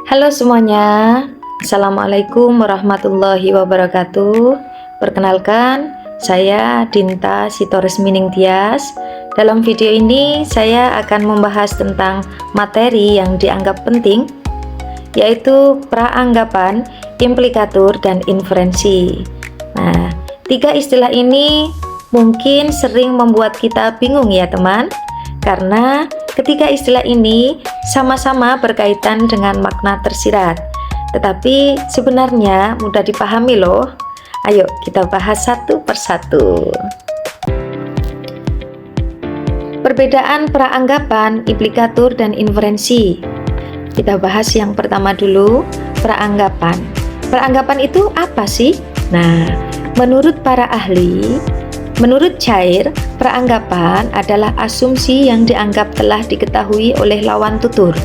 Halo semuanya, Assalamualaikum warahmatullahi wabarakatuh. Perkenalkan, saya Dinta Sitoresmining Tias. Dalam video ini saya akan membahas tentang materi yang dianggap penting, yaitu praanggapan, implikatur, dan inferensi. Nah, tiga istilah ini mungkin sering membuat kita bingung ya teman, karena ketiga istilah ini sama-sama berkaitan dengan makna tersirat, tetapi sebenarnya mudah dipahami loh. Ayo kita bahas satu persatu. Perbedaan praanggapan, implikatur, dan inferensi. Kita bahas yang pertama dulu, praanggapan. Praanggapan itu apa sih? Nah, menurut para ahli, menurut Cair, praanggapan adalah asumsi yang dianggap telah diketahui oleh lawan tutur.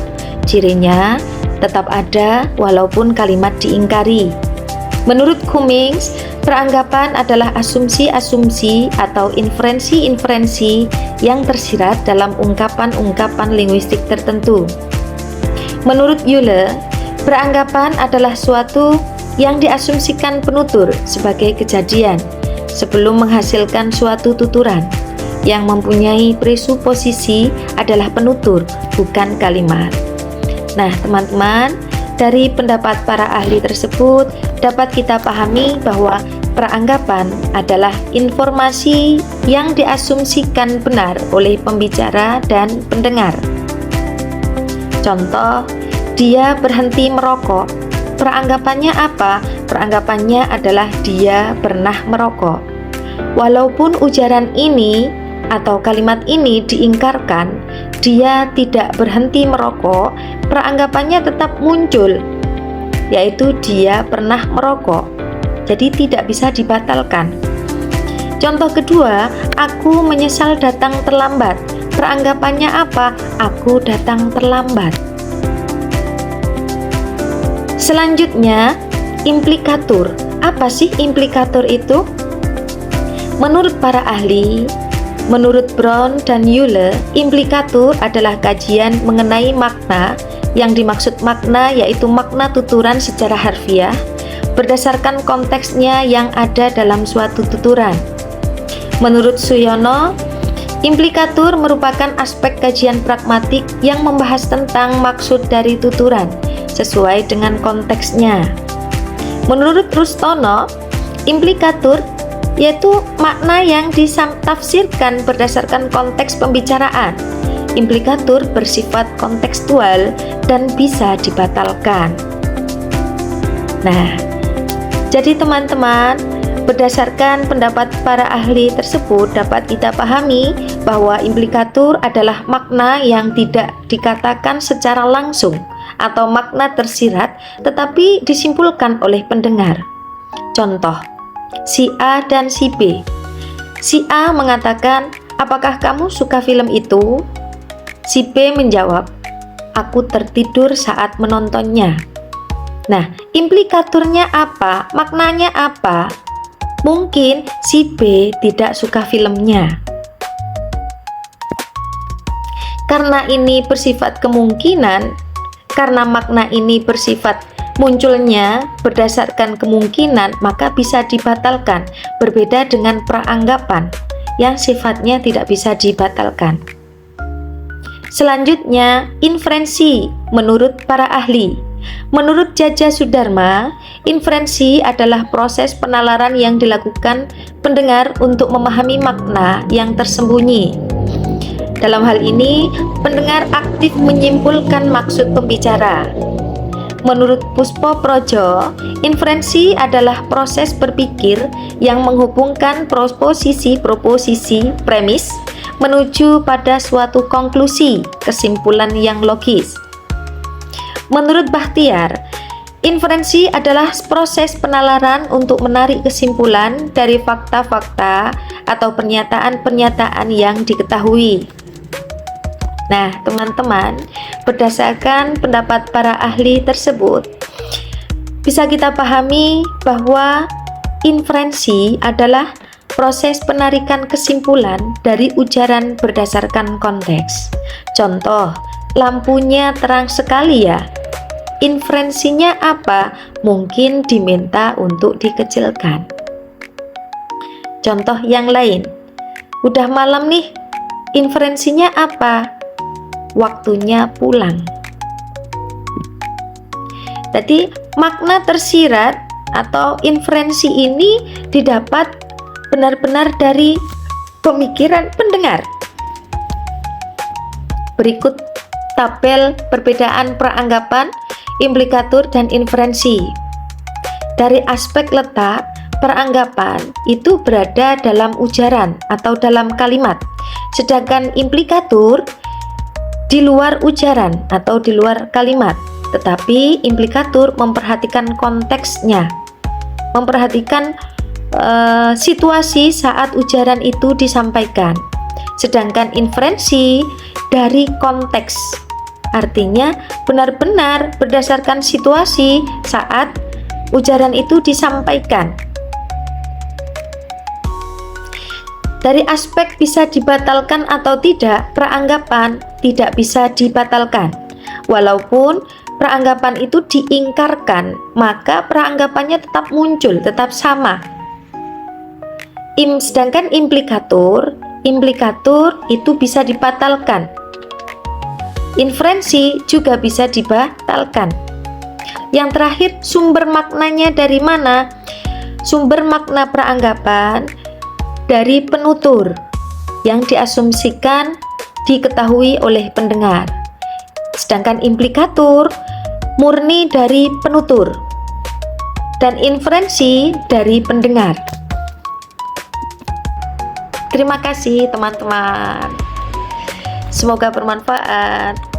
Cirinya tetap ada walaupun kalimat diingkari. Menurut Cummings, praanggapan adalah asumsi-asumsi atau inferensi-inferensi yang tersirat dalam ungkapan-ungkapan linguistik tertentu. Menurut Euler, praanggapan adalah suatu yang diasumsikan penutur sebagai kejadian sebelum menghasilkan suatu tuturan. Yang mempunyai presuposisi adalah penutur, bukan kalimat. Nah, teman-teman, dari pendapat para ahli tersebut dapat kita pahami bahwa praanggapan adalah informasi yang diasumsikan benar oleh pembicara dan pendengar. Contoh, dia berhenti merokok. Praanggapannya apa? Praanggapannya adalah dia pernah merokok. Walaupun ujaran ini atau kalimat ini diingkarkan, dia tidak berhenti merokok, praanggapannya tetap muncul, yaitu dia pernah merokok. Jadi tidak bisa dibatalkan. Contoh kedua, aku menyesal datang terlambat. Praanggapannya apa? Aku datang terlambat. Selanjutnya, implikatur. Apa sih implikatur itu? Menurut para ahli, menurut Brown dan Euler, implikatur adalah kajian mengenai makna. Yang dimaksud makna yaitu makna tuturan secara harfiah berdasarkan konteksnya yang ada dalam suatu tuturan. Menurut Suyono, implikatur merupakan aspek kajian pragmatik yang membahas tentang maksud dari tuturan sesuai dengan konteksnya. Menurut Rustono, implikatur yaitu makna yang ditafsirkan berdasarkan konteks pembicaraan. Implikatur bersifat kontekstual dan bisa dibatalkan. Nah, jadi teman-teman, berdasarkan pendapat para ahli tersebut dapat kita pahami bahwa implikatur adalah makna yang tidak dikatakan secara langsung atau makna tersirat tetapi disimpulkan oleh pendengar. Contoh, si A dan si B. Si A mengatakan, "Apakah kamu suka film itu?" Si B menjawab, "Aku tertidur saat menontonnya." Nah, implikaturnya apa? Maknanya apa? Mungkin si B tidak suka filmnya. Karena ini bersifat kemungkinan, karena makna ini bersifat munculnya berdasarkan kemungkinan, maka bisa dibatalkan, berbeda dengan praanggapan yang sifatnya tidak bisa dibatalkan. Selanjutnya, inferensi menurut para ahli. Menurut Jaja Sudarma, inferensi adalah proses penalaran yang dilakukan pendengar untuk memahami makna yang tersembunyi. Dalam hal ini, pendengar aktif menyimpulkan maksud pembicara. Menurut Puspo Projo, inferensi adalah proses berpikir yang menghubungkan proposisi-proposisi premis menuju pada suatu konklusi, kesimpulan yang logis. Menurut Bahtiar, inferensi adalah proses penalaran untuk menarik kesimpulan dari fakta-fakta atau pernyataan-pernyataan yang diketahui. Nah, teman-teman, berdasarkan pendapat para ahli tersebut, bisa kita pahami bahwa inferensi adalah proses penarikan kesimpulan dari ujaran berdasarkan konteks. Contoh, lampunya terang sekali ya. inferensinya apa? Mungkin diminta untuk dikecilkan. Contoh yang lain, udah malam nih, inferensinya apa? Waktunya pulang. Jadi makna tersirat atau inferensi ini didapat benar-benar dari pemikiran pendengar. Berikut tabel perbedaan peranggapan, implikatur, dan inferensi. Dari aspek letak, peranggapan itu berada dalam ujaran atau dalam kalimat, sedangkan implikatur di luar ujaran atau di luar kalimat. Tetapi implikatur memperhatikan konteksnya, memperhatikan situasi saat ujaran itu disampaikan. Sedangkan inferensi dari konteks, artinya benar-benar berdasarkan situasi saat ujaran itu disampaikan. Dari aspek bisa dibatalkan atau tidak, peranggapan tidak bisa dibatalkan. Walaupun peranggapan itu diingkarkan, maka peranggapannya tetap muncul, tetap sama. Sedangkan implikatur itu bisa dibatalkan. Inferensi juga bisa dibatalkan. Yang terakhir, sumber maknanya dari mana? Sumber makna peranggapan dari penutur yang diasumsikan diketahui oleh pendengar. Sedangkan implikatur murni dari penutur dan inferensi dari pendengar. Terima kasih teman-teman. Semoga bermanfaat.